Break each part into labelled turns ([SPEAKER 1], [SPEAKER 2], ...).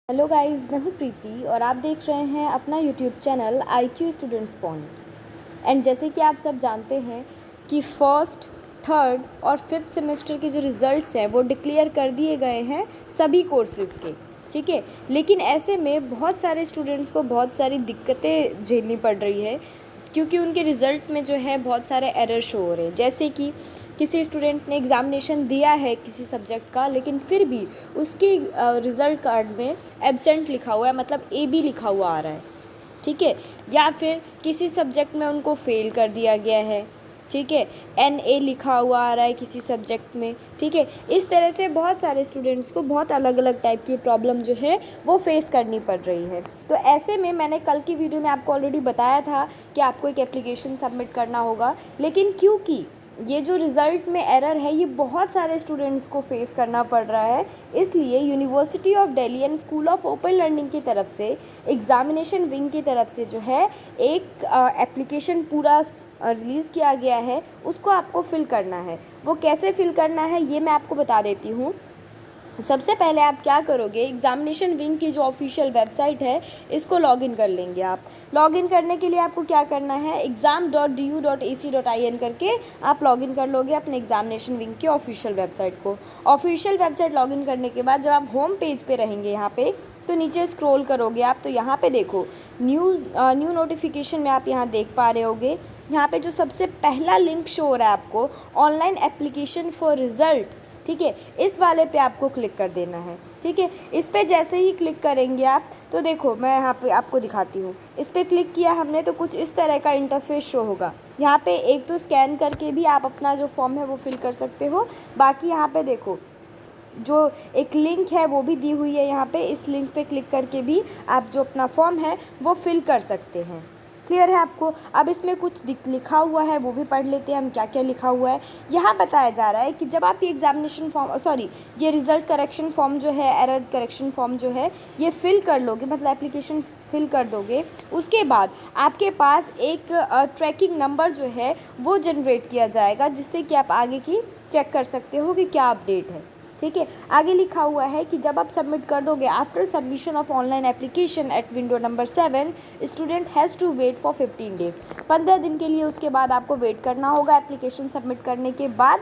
[SPEAKER 1] Hello guys, मैं हूँ प्रीति और आप देख रहे हैं अपना YouTube channel IQ students point. And जैसे कि आप सब जानते हैं कि फर्स्ट, थर्ड और फिफ्थ सेमेस्टर के जो रिज़ल्ट्स हैं वो डिक्लेयर कर दिए गए हैं सभी कोर्सेज़ के। ठीक है, लेकिन ऐसे में बहुत सारे स्टूडेंट्स को बहुत सारी दिक्कतें झेलनी पड़ रही है क्योंकि उनके रिज़ल्ट में जो है बहुत सारे एरर शो हो रहे हैं। जैसे कि किसी स्टूडेंट ने एग्ज़ामिनेशन दिया है किसी सब्जेक्ट का, लेकिन फिर भी उसके रिज़ल्ट कार्ड में एब्सेंट लिखा हुआ है, मतलब AB लिखा हुआ आ रहा है। ठीक है, या फिर किसी सब्जेक्ट में उनको फेल कर दिया गया है। ठीक है, NA लिखा हुआ आ रहा है किसी सब्जेक्ट में। ठीक है, इस तरह से बहुत सारे स्टूडेंट्स को बहुत अलग अलग टाइप की प्रॉब्लम जो है वो फेस करनी पड़ रही है। तो ऐसे में मैंने कल की वीडियो में आपको ऑलरेडी बताया था कि आपको एक एप्लीकेशन सबमिट करना होगा, लेकिन क्योंकि ये जो रिज़ल्ट में एरर है ये बहुत सारे स्टूडेंट्स को फेस करना पड़ रहा है, इसलिए university of Delhi and school of open learning की तरफ से एग्ज़ामिनेशन विंग की तरफ से जो है एक एप्लीकेशन पूरा रिलीज़ किया गया है। उसको आपको फिल करना है। वो कैसे फिल करना है ये मैं आपको बता देती हूँ। सबसे पहले आप क्या करोगे, एग्ज़ामिनेशन विंग की जो ऑफिशियल वेबसाइट है इसको लॉगिन कर लेंगे आप। लॉगिन करने के लिए आपको क्या करना है, exam.du.ac.in करके आप लॉगिन कर लोगे अपने एग्ज़ामिनेशन विंग की ऑफिशियल वेबसाइट को। ऑफिशियल वेबसाइट लॉगिन करने के बाद जब आप होम पेज पे रहेंगे यहाँ पे, तो नीचे स्क्रॉल करोगे आप, तो यहाँ पे देखो न्यू नोटिफिकेशन में आप यहाँ देख पा रहे होगे। यहाँ पे जो सबसे पहला लिंक शो हो रहा है आपको, ऑनलाइन एप्लीकेशन फॉर रिज़ल्ट। ठीक है, इस वाले पे आपको क्लिक कर देना है। ठीक है, इस पे जैसे ही क्लिक करेंगे आप, तो देखो मैं यहाँ पे आपको दिखाती हूँ। इस पे क्लिक किया हमने तो कुछ इस तरह का इंटरफेस शो होगा। यहाँ पे एक तो स्कैन करके भी आप अपना जो फॉर्म है वो फिल कर सकते हो। बाकी यहाँ पे देखो जो एक लिंक है वो भी दी हुई है यहाँ पे, इस लिंक पे क्लिक करके भी आप जो अपना फॉर्म है वो फिल कर सकते हैं। क्लियर है आपको? अब इसमें कुछ लिखा हुआ है वो भी पढ़ लेते हैं हम, क्या क्या लिखा हुआ है। यहाँ बताया जा रहा है कि जब आप ये एग्ज़ामिनेशन फॉर्म ये रिज़ल्ट करेक्शन फॉर्म जो है, एरर करेक्शन फॉर्म जो है, ये फिल कर लोगे, मतलब एप्लीकेशन फिल कर दोगे, उसके बाद आपके पास एक ट्रैकिंग नंबर जो है वो जनरेट किया जाएगा, जिससे कि आप आगे की चेक कर सकते हो कि क्या अपडेट है। ठीक है, आगे लिखा हुआ है कि जब आप सबमिट कर दोगे, after submission of online application at window number 7 student has to wait for 15 days. 15 दिन के लिए उसके बाद आपको वेट करना होगा एप्लीकेशन सबमिट करने के बाद।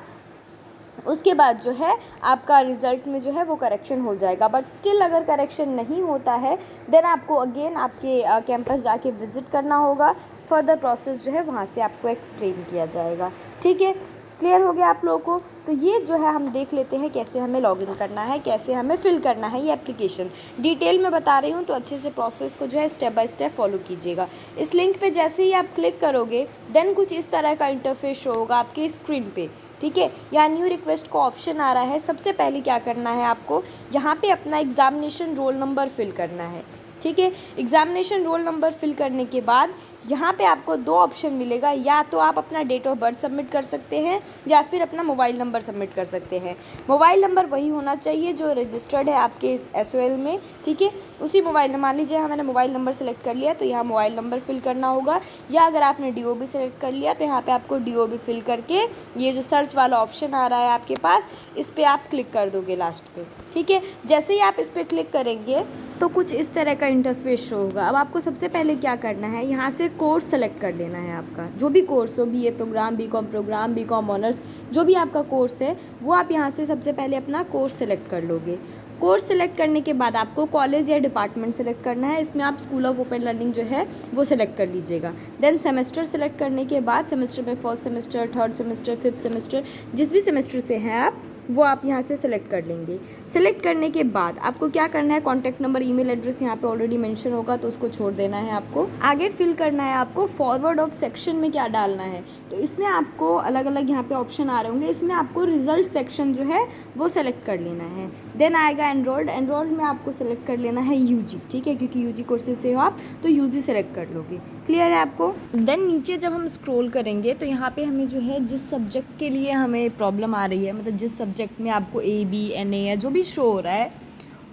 [SPEAKER 1] उसके बाद जो है आपका रिज़ल्ट में जो है वो करेक्शन हो जाएगा। बट स्टिल अगर करेक्शन नहीं होता है देन आपको अगेन आपके कैंपस जाके विज़िट करना होगा। फर्दर प्रोसेस जो है वहाँ से आपको एक्सप्लेन किया जाएगा। ठीक है, क्लियर हो गया आप लोगों को? तो ये जो है हम देख लेते हैं कैसे हमें लॉगिन करना है, कैसे हमें फिल करना है ये एप्लीकेशन। डिटेल में बता रही हूँ, तो अच्छे से प्रोसेस को जो है स्टेप बाय स्टेप फॉलो कीजिएगा। इस लिंक पे जैसे ही आप क्लिक करोगे देन कुछ इस तरह का इंटरफेस शो होगा आपकी स्क्रीन पे। ठीक है, यहाँ न्यू रिक्वेस्ट का ऑप्शन आ रहा है। सबसे पहले क्या करना है आपको, यहाँ पे अपना एग्ज़ामिनेशन रोल नंबर फिल करना है। ठीक है, एग्ज़ामिनेशन रोल नंबर फिल करने के बाद यहाँ पे आपको दो ऑप्शन मिलेगा, या तो आप अपना डेट ऑफ बर्थ सबमिट कर सकते हैं या फिर अपना मोबाइल नंबर सबमिट कर सकते हैं। मोबाइल नंबर वही होना चाहिए जो रजिस्टर्ड है आपके SOL में। ठीक है, उसी मोबाइल नंबर, मान लीजिए मैंने मोबाइल नंबर सेलेक्ट कर लिया तो यहाँ मोबाइल नंबर फिल करना होगा, या अगर आपने DOB सेलेक्ट कर लिया तो यहाँ पे आपको DOB फिल करके ये जो सर्च वाला ऑप्शन आ रहा है आपके पास, इस पर आप क्लिक कर दोगे लास्ट पे। ठीक है, जैसे ही आप इस पर क्लिक करेंगे तो कुछ इस तरह का इंटरफेस शो होगा। अब आपको सबसे पहले क्या करना है, यहाँ से कोर्स सेलेक्ट कर लेना है आपका, जो भी कोर्स हो, BA program, BCom program, BCom honours, जो भी आपका कोर्स है वो आप यहाँ से सबसे पहले अपना कोर्स सेलेक्ट कर लोगे। कोर्स सेलेक्ट करने के बाद आपको कॉलेज या डिपार्टमेंट सेलेक्ट करना है। इसमें आप स्कूल ऑफ ओपन लर्निंग जो है वो सिलेक्ट कर लीजिएगा। देन सेमेस्टर सेलेक्ट करने के बाद सेमेस्टर में first semester, third semester, fifth semester, जिस भी सेमेस्टर से हैं आप वो आप यहाँ से सेलेक्ट कर लेंगे। सेलेक्ट करने के बाद आपको क्या करना है, कॉन्टैक्ट नंबर, ईमेल एड्रेस यहाँ पे ऑलरेडी मेंशन होगा तो उसको छोड़ देना है आपको। आगे फिल करना है आपको फॉरवर्ड ऑफ सेक्शन में क्या डालना है, तो इसमें आपको अलग अलग यहाँ पे ऑप्शन आ रहे होंगे। इसमें आपको रिजल्ट सेक्शन जो है वो सेलेक्ट कर लेना है। देन आएगा एनरोल्ड में आपको सेलेक्ट कर लेना है UG। ठीक है, क्योंकि UG कोर्सेज से हो आप तो UG सेलेक्ट कर लोगे। क्लियर है आपको? देन नीचे जब हम स्क्रॉल करेंगे तो यहाँ पे हमें जो है जिस सब्जेक्ट के लिए हमें प्रॉब्लम आ रही है, मतलब जिस सब्जेक्ट में आपको AB, NA या जो भी शो हो रहा है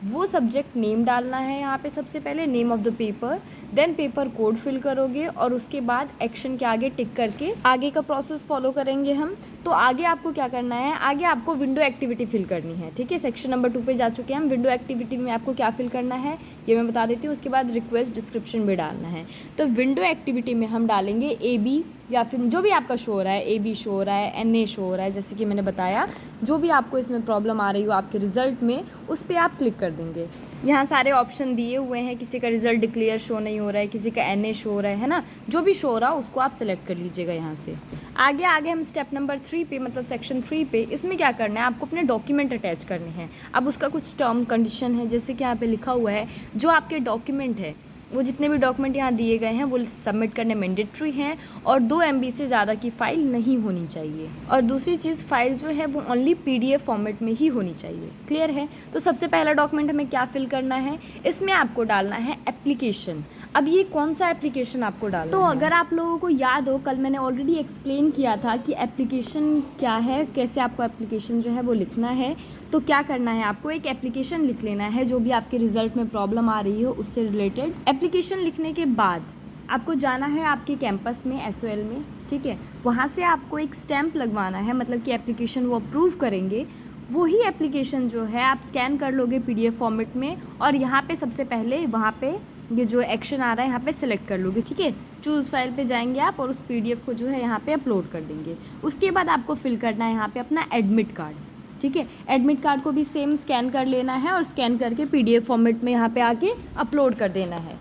[SPEAKER 1] वो सब्जेक्ट नेम डालना है यहाँ पे सबसे पहले, name of the paper, then paper code fill करोगे और उसके बाद एक्शन के आगे टिक करके आगे का प्रोसेस फॉलो करेंगे हम। तो आगे आपको क्या करना है, आगे आपको विंडो एक्टिविटी फिल करनी है, ठीक है। सेक्शन नंबर 2 पे जा चुके हैं हम। विंडो एक्टिविटी में आपको क्या फिल करना है ये मैं बता देती हूँ, उसके बाद रिक्वेस्ट डिस्क्रिप्शन भी डालना है। तो विंडो एक्टिविटी में हम डालेंगे AB, या फिर जो भी आपका शो हो रहा है, AB शो हो रहा है, NA शो हो रहा है, जैसे कि मैंने बताया। जो भी आपको इसमें प्रॉब्लम आ रही हो आपके रिज़ल्ट में, उस पर आप क्लिक कर देंगे। यहाँ सारे ऑप्शन दिए हुए हैं, किसी का रिज़ल्ट डिक्लेयर शो नहीं हो रहा है, किसी का NA शो हो रहा है ना, जो भी शो हो रहा हो उसको आप सेलेक्ट कर लीजिएगा यहाँ से। आगे हम स्टेप नंबर 3 पे, मतलब सेक्शन 3 पे, इसमें क्या करना है, आपको अपने डॉक्यूमेंट अटैच करने हैं। अब उसका कुछ टर्म कंडीशन है, जैसे कि यहाँ पे लिखा हुआ है, जो आपके डॉक्यूमेंट है, वो जितने भी डॉक्यूमेंट यहाँ दिए गए हैं वो सबमिट करने मैंडेटरी हैं, और 2 MB से ज़्यादा की फ़ाइल नहीं होनी चाहिए। और दूसरी चीज़, फ़ाइल जो है वो ओनली PDF फॉर्मेट में ही होनी चाहिए। क्लियर है। तो सबसे पहला डॉक्यूमेंट हमें क्या फिल करना है, इसमें आपको डालना है एप्लीकेशन। अब ये कौन सा एप्लीकेशन आपको डालना है, तो अगर आप लोगों को याद हो, कल मैंने ऑलरेडी एक्सप्लेन किया था कि एप्लीकेशन क्या है, कैसे आपको एप्लीकेशन जो है वो लिखना है। तो क्या करना है, आपको एक एप्लीकेशन लिख लेना है जो भी आपके रिज़ल्ट में प्रॉब्लम आ रही हो उससे रिलेटेड। एप्लीकेशन लिखने के बाद आपको जाना है आपके कैंपस में, SOL में, ठीक है। वहाँ से आपको एक स्टैम्प लगवाना है, मतलब कि एप्लीकेशन वो अप्रूव करेंगे। वही एप्लीकेशन जो है आप स्कैन कर लोगे PDF फॉर्मेट में, और यहाँ पे सबसे पहले वहाँ पे ये जो एक्शन आ रहा है यहाँ पे सेलेक्ट कर लोगे, ठीक है। चूज़ फाइल पे जाएंगे आप और उस PDF को जो है यहाँ पे अपलोड कर देंगे। उसके बाद आपको फिल करना है यहाँ पे अपना एडमिट कार्ड, ठीक है। एडमिट कार्ड को भी सेम स्कैन कर लेना है और स्कैन करके PDF फॉर्मेट में यहाँ पे आके अपलोड कर देना है।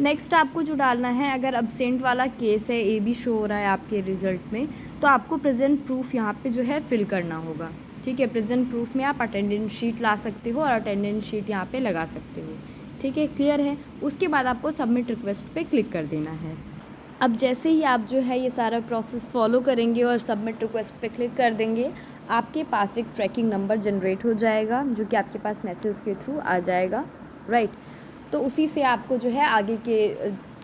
[SPEAKER 1] नेक्स्ट आपको जो डालना है, अगर अब्सेंट वाला केस है, AB शो हो रहा है आपके रिज़ल्ट में, तो आपको प्रेजेंट प्रूफ यहाँ पे जो है फिल करना होगा, ठीक है। प्रेजेंट प्रूफ में आप अटेंडेंस शीट ला सकते हो और अटेंडेंस शीट यहाँ पे लगा सकते हो, ठीक है। क्लियर है। उसके बाद आपको सबमिट रिक्वेस्ट पे क्लिक कर देना है। अब जैसे ही आप जो है ये सारा प्रोसेस फॉलो करेंगे और सबमिट रिक्वेस्ट पे क्लिक कर देंगे, आपके पास एक ट्रैकिंग नंबर जनरेट हो जाएगा, जो कि आपके पास मैसेज के थ्रू आ जाएगा, राइट। तो उसी से आपको जो है आगे के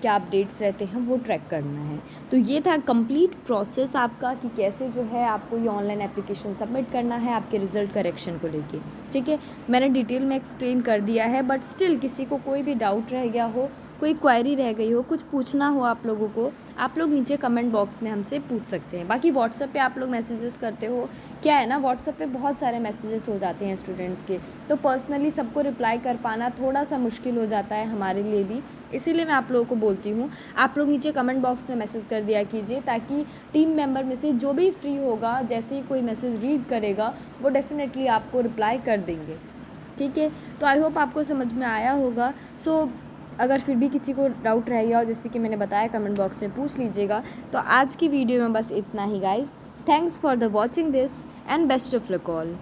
[SPEAKER 1] क्या अपडेट्स रहते हैं वो ट्रैक करना है। तो ये था कंप्लीट प्रोसेस आपका, कि कैसे जो है आपको ये ऑनलाइन एप्लीकेशन सबमिट करना है आपके रिज़ल्ट करेक्शन को लेके, ठीक है। मैंने डिटेल में एक्सप्लेन कर दिया है, बट स्टिल किसी को कोई भी डाउट रह गया हो, कोई क्वेरी रह गई हो, कुछ पूछना हो आप लोगों को, आप लोग नीचे कमेंट बॉक्स में हमसे पूछ सकते हैं। बाकी व्हाट्सएप पे आप लोग मैसेजेस करते हो, क्या है ना, व्हाट्सएप पे बहुत सारे मैसेजेस हो जाते हैं स्टूडेंट्स के, तो पर्सनली सबको रिप्लाई कर पाना थोड़ा सा मुश्किल हो जाता है हमारे लिए भी। इसीलिए मैं आप लोगों को बोलती हूँ, आप लोग नीचे कमेंट बॉक्स में मैसेज कर दिया कीजिए, ताकि टीम मेंबर में से जो भी फ्री होगा, जैसे ही कोई मैसेज रीड करेगा वो डेफिनेटली आपको रिप्लाई कर देंगे, ठीक है। तो आई होप आपको समझ में आया होगा। सो अगर फिर भी किसी को डाउट रह गया हो, जैसे कि मैंने बताया, कमेंट बॉक्स में पूछ लीजिएगा। तो आज की वीडियो में बस इतना ही guys. Thanks for the watching this and best of luck all.